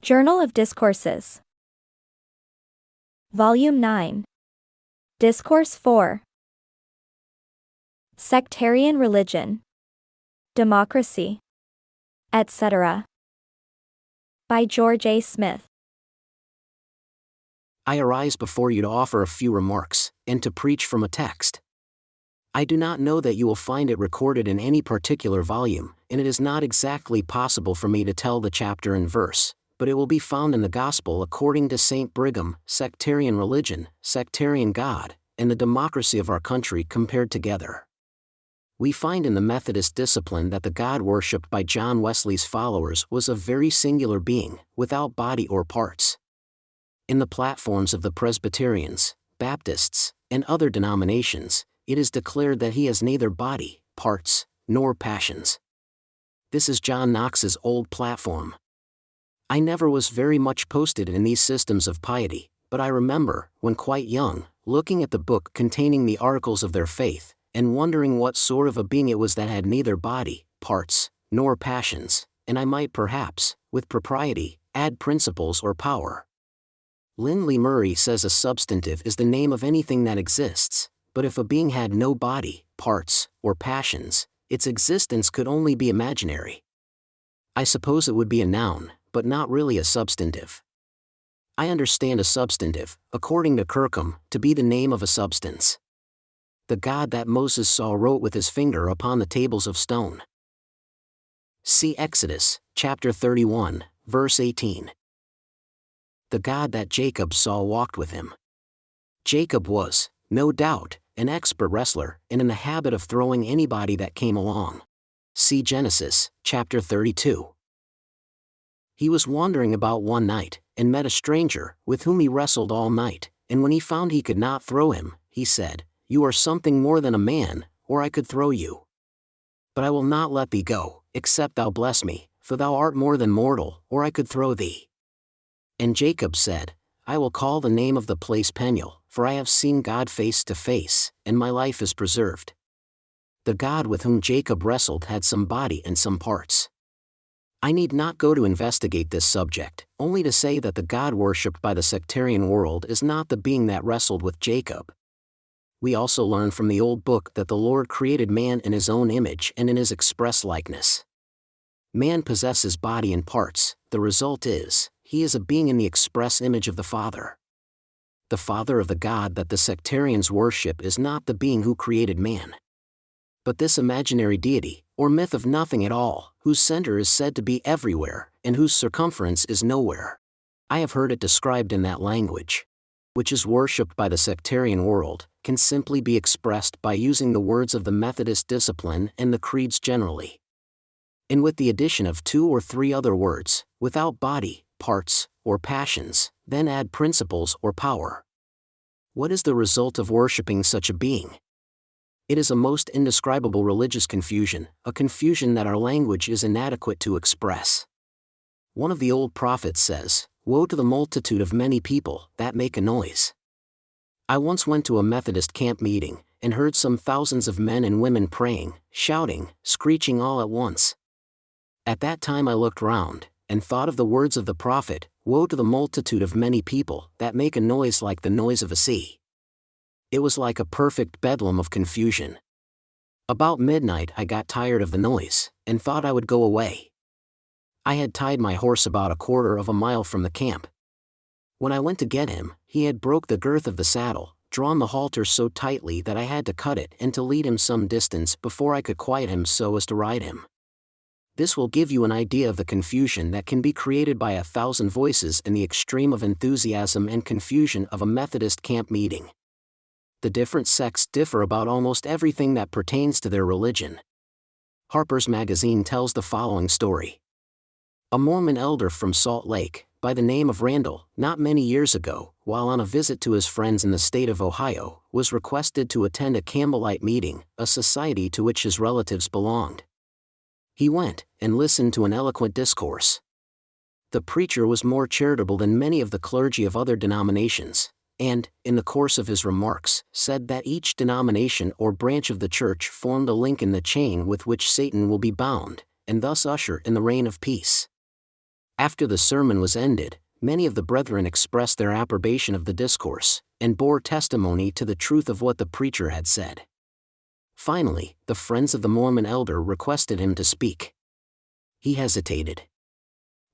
Journal of Discourses. Volume 9. Discourse 4. Sectarian Religion, Democracy, etc. By George A. Smith. I arise before you to offer a few remarks, and to preach from a text. I do not know that you will find it recorded in any particular volume, and it is not exactly possible for me to tell the chapter and verse, but it will be found in the Gospel according to St. Brigham, Sectarian Religion, Sectarian God, and the Democracy of our country compared together. We find in the Methodist discipline that the God worshipped by John Wesley's followers was a very singular being, without body or parts. In the platforms of the Presbyterians, Baptists, and other denominations, it is declared that he has neither body, parts, nor passions. This is John Knox's old platform. I never was very much posted in these systems of piety, but I remember, when quite young, looking at the book containing the articles of their faith, and wondering what sort of a being it was that had neither body, parts, nor passions, and I might perhaps, with propriety, add principles or power. Lindley Murray says a substantive is the name of anything that exists, but if a being had no body, parts, or passions, its existence could only be imaginary. I suppose it would be a noun, but not really a substantive. I understand a substantive, according to Kirkham, to be the name of a substance. The God that Moses saw wrote with his finger upon the tables of stone. See Exodus, chapter 31, verse 18. The God that Jacob saw walked with him. Jacob was, no doubt, an expert wrestler, and in the habit of throwing anybody that came along. See Genesis, chapter 32. He was wandering about one night, and met a stranger, with whom he wrestled all night, and when he found he could not throw him, he said, "You are something more than a man, or I could throw you. But I will not let thee go, except thou bless me, for thou art more than mortal, or I could throw thee." And Jacob said, "I will call the name of the place Peniel, for I have seen God face to face, and my life is preserved." The God with whom Jacob wrestled had some body and some parts. I need not go to investigate this subject, only to say that the God worshipped by the sectarian world is not the being that wrestled with Jacob. We also learn from the old book that the Lord created man in his own image and in his express likeness. Man possesses body and parts, the result is, he is a being in the express image of the Father. The Father of the God that the sectarians worship is not the being who created man, but this imaginary deity, or myth of nothing at all, whose center is said to be everywhere, and whose circumference is nowhere. I have heard it described in that language, which is worshipped by the sectarian world, can simply be expressed by using the words of the Methodist discipline and the creeds generally. And with the addition of 2 or 3 other words, without body, parts, or passions, then add principles or power. What is the result of worshipping such a being? It is a most indescribable religious confusion, a confusion that our language is inadequate to express. One of the old prophets says, "Woe to the multitude of many people that make a noise." I once went to a Methodist camp meeting, and heard some thousands of men and women praying, shouting, screeching all at once. At that time I looked round, and thought of the words of the prophet, "Woe to the multitude of many people that make a noise like the noise of a sea." It was like a perfect bedlam of confusion. About midnight I got tired of the noise, and thought I would go away. I had tied my horse about a quarter of a mile from the camp. When I went to get him, he had broke the girth of the saddle, drawn the halter so tightly that I had to cut it and to lead him some distance before I could quiet him so as to ride him. This will give you an idea of the confusion that can be created by 1,000 voices in the extreme of enthusiasm and confusion of a Methodist camp meeting. The different sects differ about almost everything that pertains to their religion. Harper's Magazine tells the following story. A Mormon elder from Salt Lake, by the name of Randall, not many years ago, while on a visit to his friends in the state of Ohio, was requested to attend a Campbellite meeting, a society to which his relatives belonged. He went, and listened to an eloquent discourse. The preacher was more charitable than many of the clergy of other denominations, and, in the course of his remarks, said that each denomination or branch of the church formed a link in the chain with which Satan will be bound, and thus usher in the reign of peace. After the sermon was ended, many of the brethren expressed their approbation of the discourse, and bore testimony to the truth of what the preacher had said. Finally, the friends of the Mormon elder requested him to speak. He hesitated.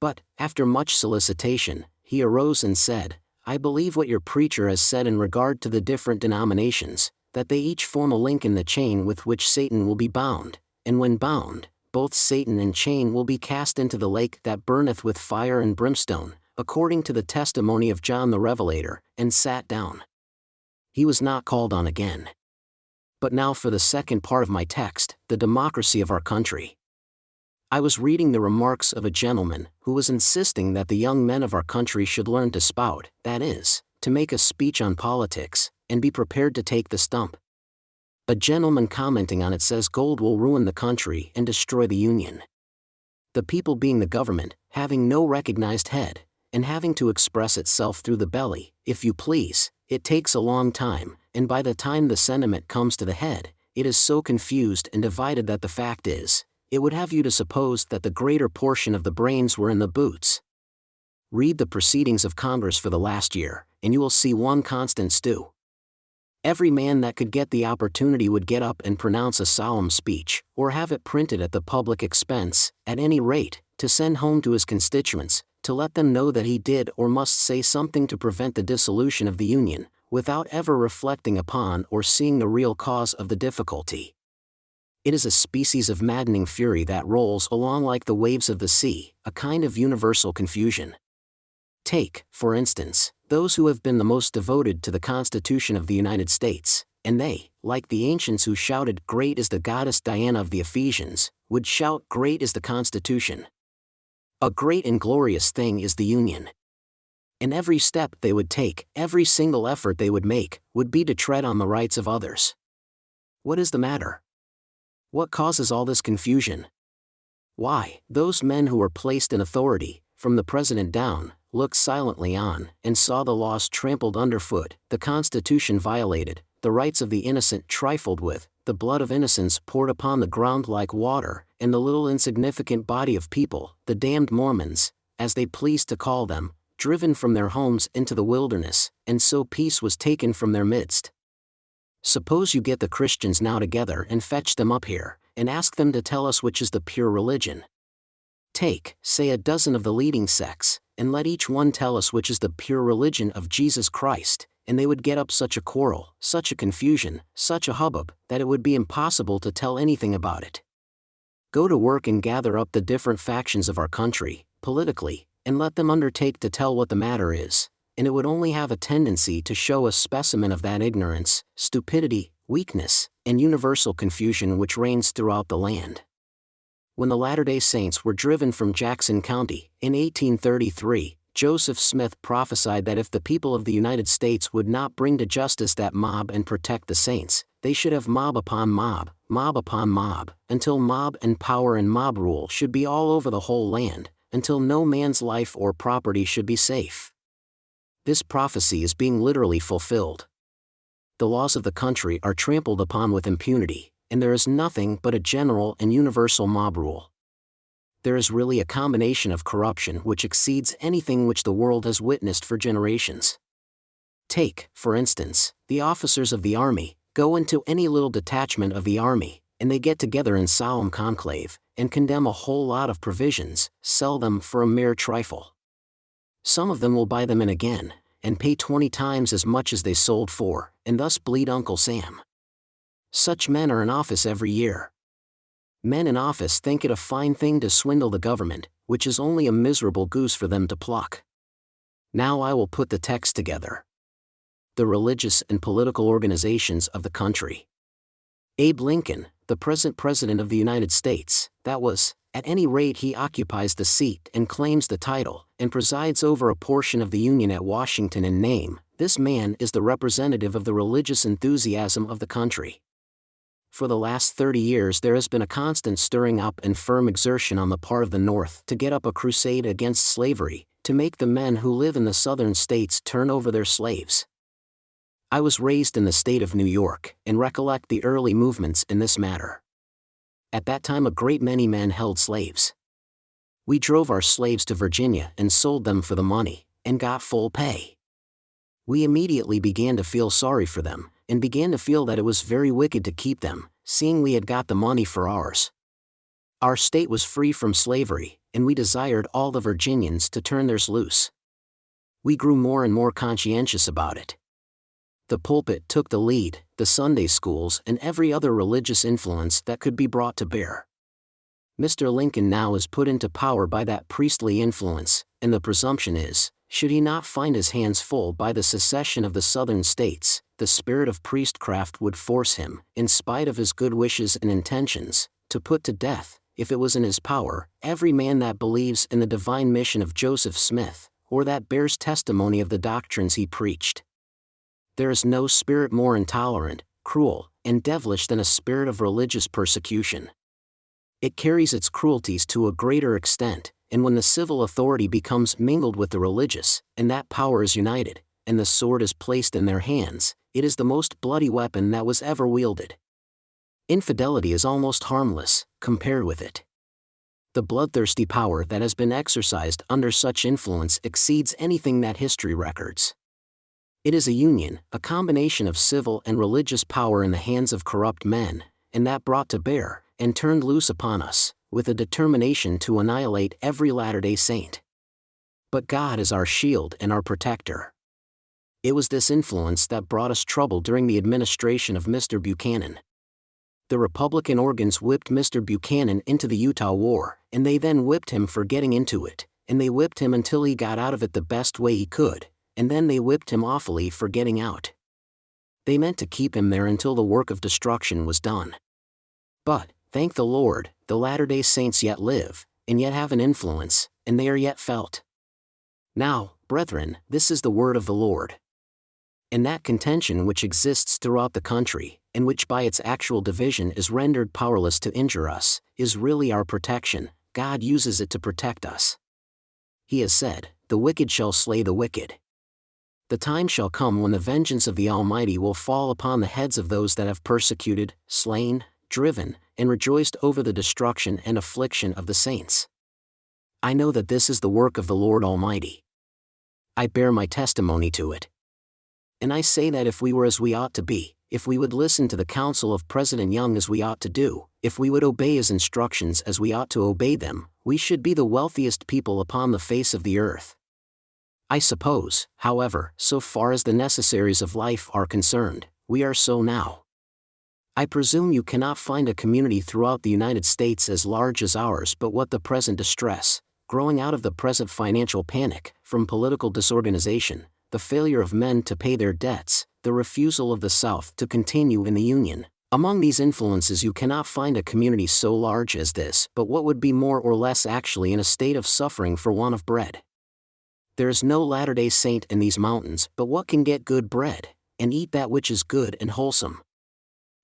But, after much solicitation, he arose and said, "I believe what your preacher has said in regard to the different denominations, that they each form a link in the chain with which Satan will be bound, and when bound, both Satan and chain will be cast into the lake that burneth with fire and brimstone, according to the testimony of John the Revelator," and sat down. He was not called on again. But now for the second part of my text, the democracy of our country. I was reading the remarks of a gentleman who was insisting that the young men of our country should learn to spout, that is, to make a speech on politics, and be prepared to take the stump. A gentleman commenting on it says gold will ruin the country and destroy the Union. The people being the government, having no recognized head, and having to express itself through the belly, if you please, it takes a long time, and by the time the sentiment comes to the head, it is so confused and divided that the fact is, it would have you to suppose that the greater portion of the brains were in the boots. Read the proceedings of Congress for the last year, and you will see one constant stew. Every man that could get the opportunity would get up and pronounce a solemn speech, or have it printed at the public expense, at any rate, to send home to his constituents, to let them know that he did or must say something to prevent the dissolution of the Union, without ever reflecting upon or seeing the real cause of the difficulty. It is a species of maddening fury that rolls along like the waves of the sea, a kind of universal confusion. Take, for instance, those who have been the most devoted to the Constitution of the United States, and they, like the ancients who shouted, "Great is the goddess Diana of the Ephesians," would shout, "Great is the Constitution." A great and glorious thing is the Union. And every step they would take, every single effort they would make, would be to tread on the rights of others. What is the matter? What causes all this confusion? Why, those men who are placed in authority, from the president down, looked silently on, and saw the laws trampled underfoot, the Constitution violated, the rights of the innocent trifled with, the blood of innocents poured upon the ground like water, and the little insignificant body of people, the damned Mormons, as they pleased to call them, driven from their homes into the wilderness, and so peace was taken from their midst. Suppose you get the Christians now together and fetch them up here, and ask them to tell us which is the pure religion. Take, say, a dozen of the leading sects, and let each one tell us which is the pure religion of Jesus Christ, and they would get up such a quarrel, such a confusion, such a hubbub, that it would be impossible to tell anything about it. Go to work and gather up the different factions of our country, politically, and let them undertake to tell what the matter is, and it would only have a tendency to show a specimen of that ignorance, stupidity, weakness, and universal confusion which reigns throughout the land. When the Latter-day Saints were driven from Jackson County, in 1833, Joseph Smith prophesied that if the people of the United States would not bring to justice that mob and protect the saints, they should have mob upon mob, until mob and power and mob rule should be all over the whole land, until no man's life or property should be safe. This prophecy is being literally fulfilled. The laws of the country are trampled upon with impunity, and there is nothing but a general and universal mob rule. There is really a combination of corruption which exceeds anything which the world has witnessed for generations. Take, for instance, the officers of the army. Go into any little detachment of the army, and they get together in solemn conclave, and condemn a whole lot of provisions, sell them for a mere trifle. Some of them will buy them in again, and pay 20 times as much as they sold for, and thus bleed Uncle Sam. Such men are in office every year. Men in office think it a fine thing to swindle the government, which is only a miserable goose for them to pluck. Now I will put the text together. The religious and political organizations of the country. Abe Lincoln, the present President of the United States, that was, at any rate he occupies the seat and claims the title, and presides over a portion of the Union at Washington in name. This man is the representative of the religious enthusiasm of the country. For the last 30 years there has been a constant stirring up and firm exertion on the part of the North to get up a crusade against slavery, to make the men who live in the southern states turn over their slaves. I was raised in the state of New York, and recollect the early movements in this matter. At that time a great many men held slaves. We drove our slaves to Virginia and sold them for the money, and got full pay. We immediately began to feel sorry for them, and began to feel that it was very wicked to keep them, seeing we had got the money for ours. Our state was free from slavery, and we desired all the Virginians to turn theirs loose. We grew more and more conscientious about it. The pulpit took the lead, the Sunday schools and every other religious influence that could be brought to bear. Mr. Lincoln now is put into power by that priestly influence, and the presumption is, should he not find his hands full by the secession of the Southern states, the spirit of priestcraft would force him, in spite of his good wishes and intentions, to put to death, if it was in his power, every man that believes in the divine mission of Joseph Smith, or that bears testimony of the doctrines he preached. There is no spirit more intolerant, cruel, and devilish than a spirit of religious persecution. It carries its cruelties to a greater extent, and when the civil authority becomes mingled with the religious, and that power is united, and the sword is placed in their hands, it is the most bloody weapon that was ever wielded. Infidelity is almost harmless, compared with it. The bloodthirsty power that has been exercised under such influence exceeds anything that history records. It is a union, a combination of civil and religious power in the hands of corrupt men, and that brought to bear, and turned loose upon us, with a determination to annihilate every Latter-day Saint. But God is our shield and our protector. It was this influence that brought us trouble during the administration of Mr. Buchanan. The Republican organs whipped Mr. Buchanan into the Utah War, and they then whipped him for getting into it, and they whipped him until he got out of it the best way he could, and then they whipped him awfully for getting out. They meant to keep him there until the work of destruction was done. But, thank the Lord, the Latter-day Saints yet live, and yet have an influence, and they are yet felt. Now, brethren, this is the word of the Lord. And that contention which exists throughout the country, and which by its actual division is rendered powerless to injure us, is really our protection. God uses it to protect us. He has said, "The wicked shall slay the wicked." The time shall come when the vengeance of the Almighty will fall upon the heads of those that have persecuted, slain, driven, and rejoiced over the destruction and affliction of the saints. I know that this is the work of the Lord Almighty. I bear my testimony to it. And I say that if we were as we ought to be, if we would listen to the counsel of President Young as we ought to do, if we would obey his instructions as we ought to obey them, we should be the wealthiest people upon the face of the earth. I suppose, however, so far as the necessaries of life are concerned, we are so now. I presume you cannot find a community throughout the United States as large as ours but what the present distress, growing out of the present financial panic, from political disorganization, the failure of men to pay their debts, the refusal of the South to continue in the Union. Among these influences you cannot find a community so large as this but what would be more or less actually in a state of suffering for want of bread. There is no Latter-day Saint in these mountains but what can get good bread, and eat that which is good and wholesome.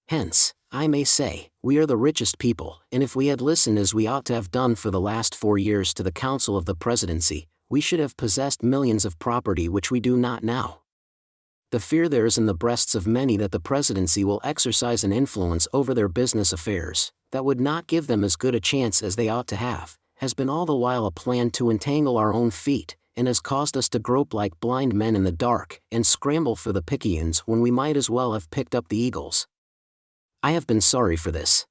Hence, I may say, we are the richest people, and if we had listened as we ought to have done for the last 4 years to the counsel of the presidency, we should have possessed millions of property which we do not now. The fear there is in the breasts of many that the presidency will exercise an influence over their business affairs, that would not give them as good a chance as they ought to have, has been all the while a plan to entangle our own feet, and has caused us to grope like blind men in the dark, and scramble for the picayune when we might as well have picked up the eagles. I have been sorry for this.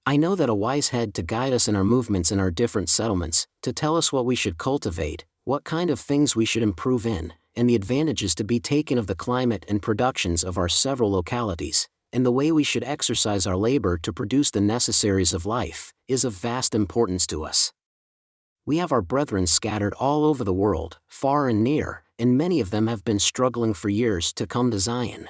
I know that a wise head to guide us in our movements in our different settlements, to tell us what we should cultivate, what kind of things we should improve in, and the advantages to be taken of the climate and productions of our several localities, and the way we should exercise our labor to produce the necessaries of life, is of vast importance to us. We have our brethren scattered all over the world, far and near, and many of them have been struggling for years to come to Zion.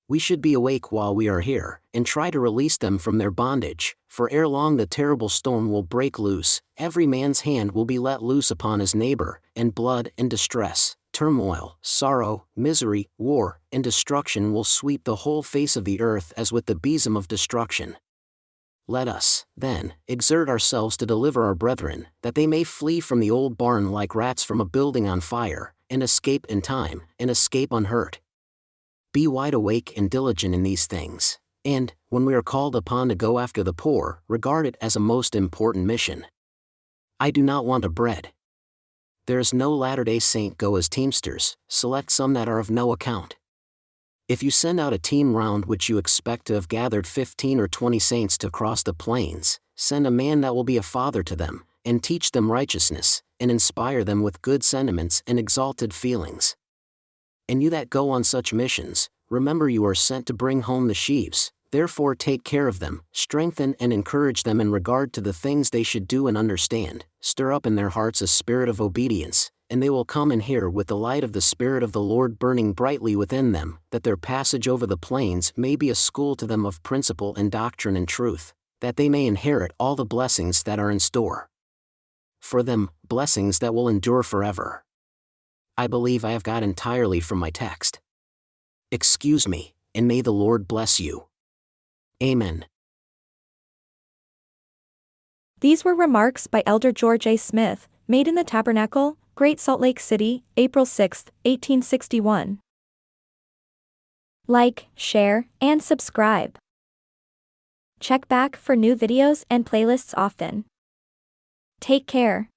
We should be awake while we are here, and try to release them from their bondage, for ere long the terrible storm will break loose, every man's hand will be let loose upon his neighbor, and blood and distress, turmoil, sorrow, misery, war, and destruction will sweep the whole face of the earth as with the besom of destruction. Let us, then, exert ourselves to deliver our brethren, that they may flee from the old barn like rats from a building on fire, and escape in time, and escape unhurt. Be wide awake and diligent in these things, and, when we are called upon to go after the poor, regard it as a most important mission. I do not want a bread. There is no Latter-day Saint go as teamsters, select some that are of no account. If you send out a team round which you expect to have gathered 15 or 20 saints to cross the plains, send a man that will be a father to them, and teach them righteousness, and inspire them with good sentiments and exalted feelings. And you that go on such missions, remember you are sent to bring home the sheaves, therefore take care of them, strengthen and encourage them in regard to the things they should do and understand, stir up in their hearts a spirit of obedience, and they will come and hear with the light of the Spirit of the Lord burning brightly within them, that their passage over the plains may be a school to them of principle and doctrine and truth, that they may inherit all the blessings that are in store for them, blessings that will endure forever. I believe I have got entirely from my text. Excuse me, and may the Lord bless you. Amen. These were remarks by Elder George A. Smith, made in the Tabernacle, Great Salt Lake City, April 6, 1861. Like, share, and subscribe. Check back for new videos and playlists often. Take care.